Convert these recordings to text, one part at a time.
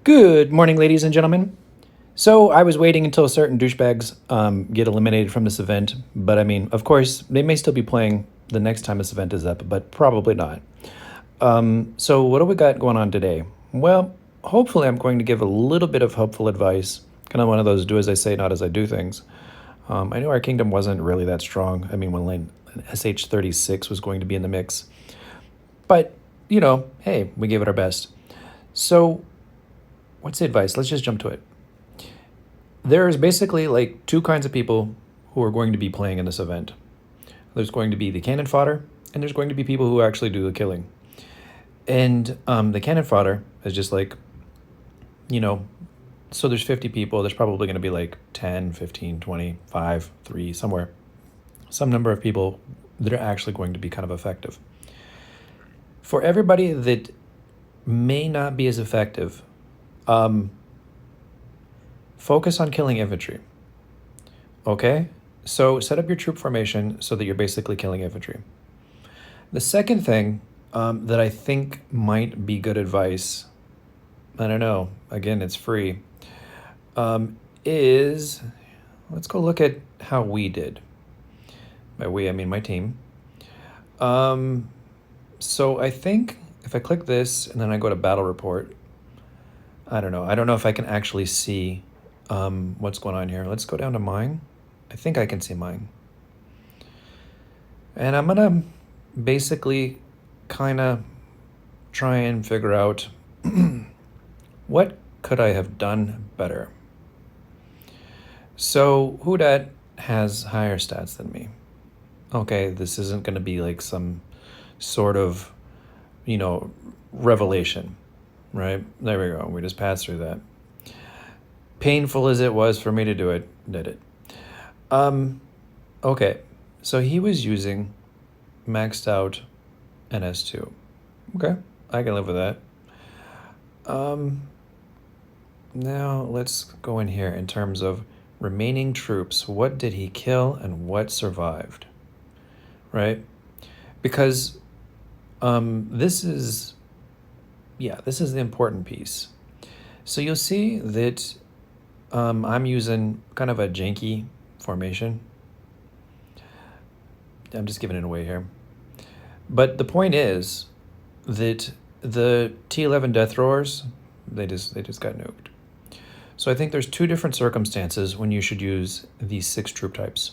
Good morning, ladies and gentlemen. So I was waiting until certain douchebags get eliminated from this event, but I mean, of course, they may still be playing the next time this event is up, but probably not. So what do we got going on today? Well, hopefully I'm going to give a little bit of helpful advice, kind of one of those do as I say, not as I do things. I knew our kingdom wasn't really that strong. I mean, when lane SH36 was going to be in the mix, but hey, we gave it our best. So what's the advice? Let's just jump to it. There's basically like two kinds of people who are going to be playing in this event. There's going to be the cannon fodder, and there's going to be people who actually do the killing. And the cannon fodder is just like, so there's 50 people. There's probably going to be like 10, 15, 20, 5, 3, somewhere. Some number of people that are actually going to be kind of effective. For everybody that may not be as effective, focus on killing infantry. Okay? So set up your troop formation so that you're basically killing infantry. The second thing that I think might be good advice, I don't know, again, it's free, is let's go look at how we did. By we, I mean my team. So I think if I click this and then I go to battle report, I don't know if I can actually see what's going on here. Let's go down to mine. I think I can see mine. And I'm gonna basically kind of try and figure out what could I have done better. So Hudat has higher stats than me. Okay, this isn't gonna be like some sort of, revelation, right? There we go. We just passed through that. Painful as it was for me to do it, did it. Okay, so he was using maxed out NS2. Okay, I can live with that. Now let's go in here in terms of remaining troops. What did he kill and what survived? Right? Because this is the important piece. So you'll see that I'm using kind of a janky formation. I'm just giving it away here. But the point is that the T11 Death Throwers, they just got nuked. So I think there's two different circumstances when you should use these 6 troop types.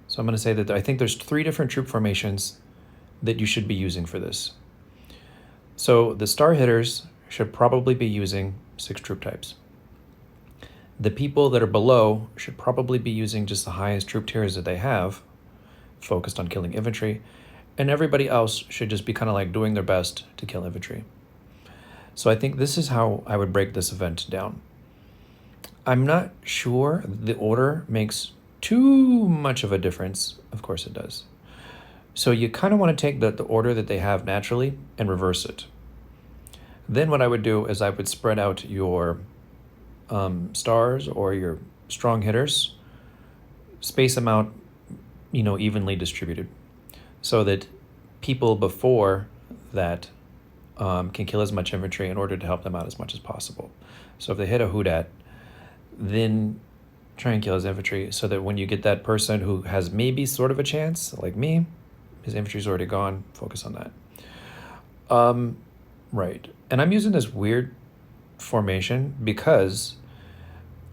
So I'm going to say that I think there's 3 different troop formations that you should be using for this. So the star hitters should probably be using 6 troop types. The people that are below should probably be using just the highest troop tiers that they have, focused on killing infantry, and everybody else should just be kind of like doing their best to kill infantry. So I think this is how I would break this event down. I'm not sure the order makes too much of a difference. Of course it does. So you kind of want to take the order that they have naturally and reverse it. Then what I would do is I would spread out your stars or your strong hitters, space them out, evenly distributed, so that people before that can kill as much infantry in order to help them out as much as possible. So if they hit a Hudat, then try and kill his infantry so that when you get that person who has maybe sort of a chance, like me, his infantry's already gone, focus on that. Right. And I'm using this weird formation because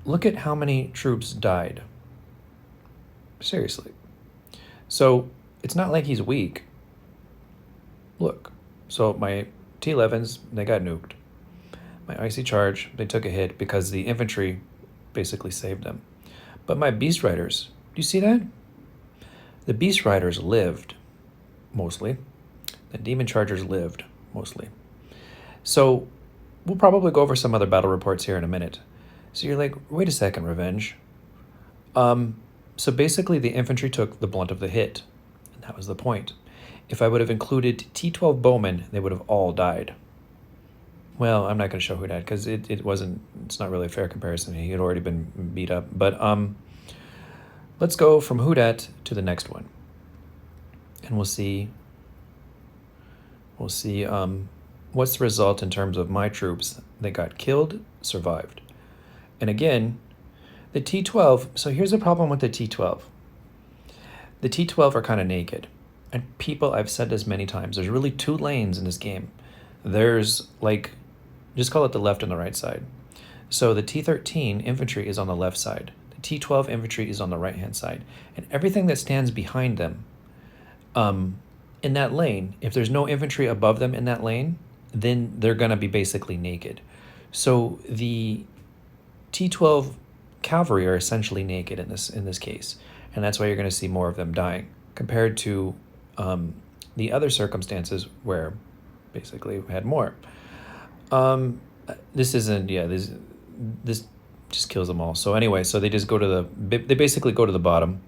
look at how many troops died. Seriously. So it's not like he's weak. Look. So my T11s, they got nuked. My icy charge, they took a hit because the infantry basically saved them. But my beast riders, do you see that? The beast riders lived, mostly. The demon chargers lived, mostly. So we'll probably go over some other battle reports here in a minute. So you're like, wait a second, Revenge. So basically the infantry took the blunt of the hit. And that was the point. If I would have included T12 bowmen, they would have all died. Well, I'm not going to show who died because it's not really a fair comparison. He had already been beat up. But let's go from Hudat to the next one. And we'll see what's the result in terms of my troops that got killed, survived? And again, the T12, so here's the problem with the T12. The T12 are kind of naked. And people, I've said this many times, there's really two lanes in this game. There's like, just call it the left and the right side. So the T13 infantry is on the left side. The T12 infantry is on the right-hand side. And everything that stands behind them in that lane, if there's no infantry above them in that lane, then they're going to be basically naked. So the T12 cavalry are essentially naked in this case, and that's why you're going to see more of them dying compared to the other circumstances where basically we had more. This isn't, yeah, this just kills them all. So anyway, so they just go to they basically go to the bottom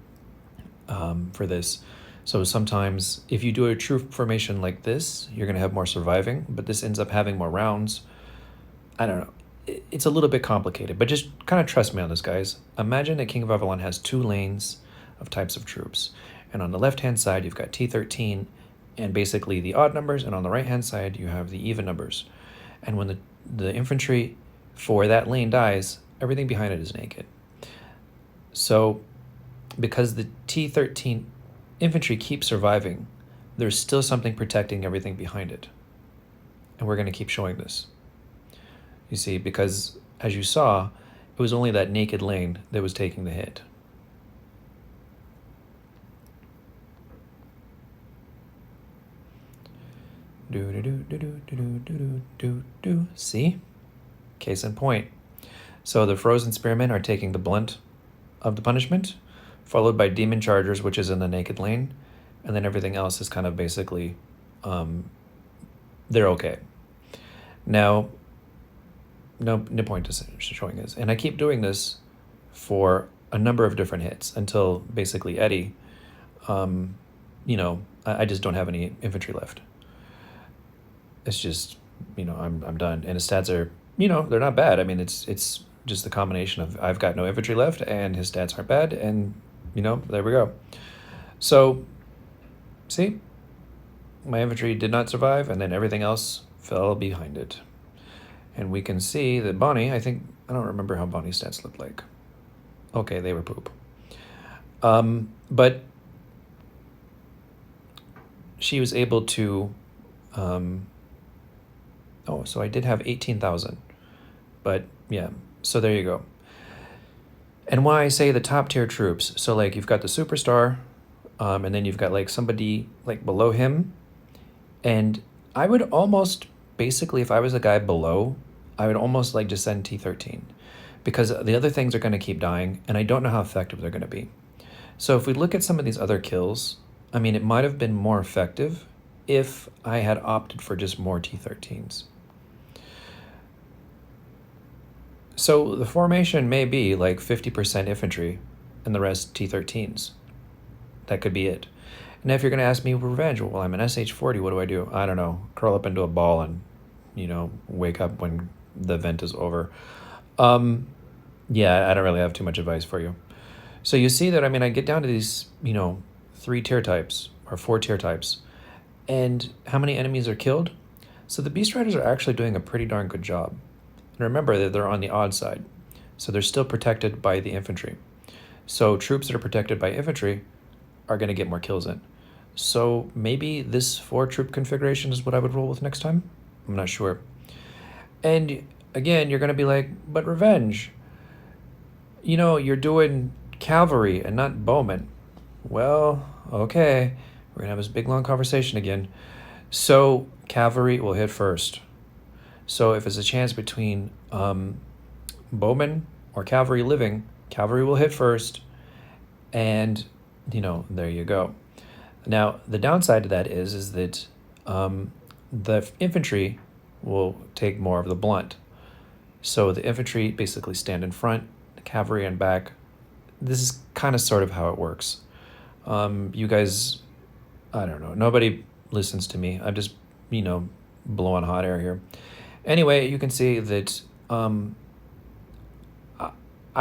for this. So sometimes if you do a troop formation like this, you're going to have more surviving, but this ends up having more rounds. I don't know. It's a little bit complicated, but just kind of trust me on this, guys. Imagine that King of Avalon has two lanes of types of troops. And on the left-hand side, you've got T13 and basically the odd numbers, and on the right-hand side, you have the even numbers. And when the infantry for that lane dies, everything behind it is naked. So because the T13 infantry keeps surviving, there's still something protecting everything behind it. And we're going to keep showing this. You see, because as you saw, it was only that naked lane that was taking the hit. See? Case in point. So the frozen spearmen are taking the blunt of the punishment, followed by demon chargers, which is in the naked lane, and then everything else is kind of basically, they're okay. Now, no point to showing this, and I keep doing this for a number of different hits until basically Eddie, I just don't have any infantry left. It's just, I'm done, and his stats are, they're not bad. I mean, it's just the combination of I've got no infantry left and his stats aren't bad, and there we go. So see, my infantry did not survive, and then everything else fell behind it. And we can see that Bonnie, I don't remember how Bonnie's stats looked like. Okay, they were poop. But she was able to, so I did have 18,000. But yeah, so there you go. And why I say the top tier troops, so like you've got the superstar, and then you've got like somebody like below him. And I would almost, basically, if I was a guy below, I would almost like just send T13 because the other things are going to keep dying, and I don't know how effective they're going to be. So if we look at some of these other kills, I mean, it might have been more effective if I had opted for just more T13s. So the formation may be like 50% infantry and the rest T13s. That could be it. And if you're going to ask me revenge, well, I'm an SH40, what do? I don't know. Curl up into a ball and, wake up when the event is over. Yeah, I don't really have too much advice for you. So you see that, I get down to these, 3 tier types or 4 tier types. And how many enemies are killed? So the Beast Riders are actually doing a pretty darn good job. And remember that they're on the odd side. So they're still protected by the infantry. So troops that are protected by infantry are going to get more kills in. So maybe this 4 troop configuration is what I would roll with next time. I'm not sure. And again, you're going to be like, but revenge, you're doing cavalry and not bowmen. Well, okay, we're going to have this big long conversation again. So cavalry will hit first. So if it's a chance between bowmen or cavalry living, cavalry will hit first, and there you go. Now the downside to that is that the infantry will take more of the blunt. So the infantry basically stand in front, the cavalry in back. This is kind of sort of how it works. You guys, I don't know. Nobody listens to me. I'm just, blowing hot air here. Anyway, you can see that I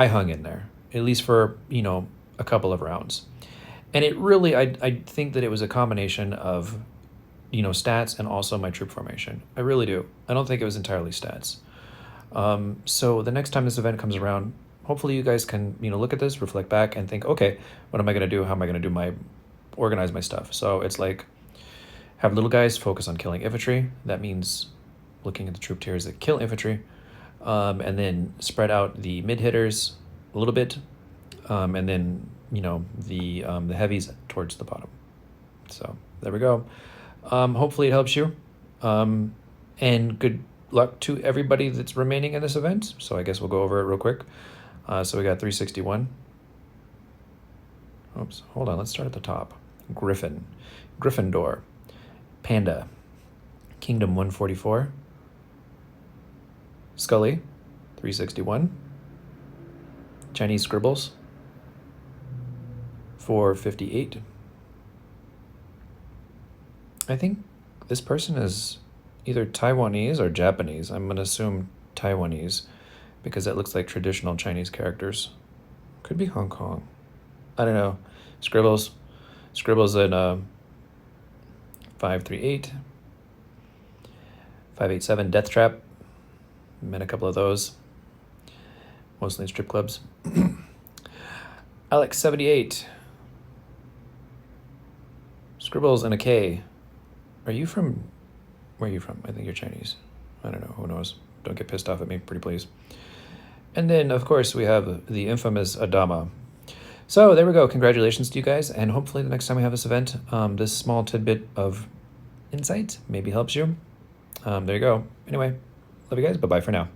hung in there, at least for, a couple of rounds. And it really, I think that it was a combination of stats and also my troop formation. I really do. I don't think it was entirely stats. So the next time this event comes around, hopefully you guys can, look at this, reflect back, and think, okay, what am I going to do? How am I going to organize my stuff? So it's like, have little guys focus on killing infantry. That means looking at the troop tiers that kill infantry, and then spread out the mid hitters a little bit, and then the heavies towards the bottom. So there we go. Hopefully it helps you, and good luck to everybody that's remaining in this event. So I guess we'll go over it real quick. So we got 361. Oops, hold on. Let's start at the top. Griffin, Gryffindor, Panda, Kingdom 144, Scully, 361, Chinese Scribbles, 458. I think this person is either Taiwanese or Japanese. I'm going to assume Taiwanese because that looks like traditional Chinese characters. Could be Hong Kong. I don't know. Scribbles in 538. 587 Death Trap. Met a couple of those. Mostly in strip clubs. Alex 78. Scribbles in a K. Where are you from? I think you're Chinese. I don't know. Who knows? Don't get pissed off at me, pretty please. And then, of course, we have the infamous Adama. So there we go. Congratulations to you guys. And hopefully the next time we have this event, this small tidbit of insight maybe helps you. There you go. Anyway, love you guys. Bye-bye for now.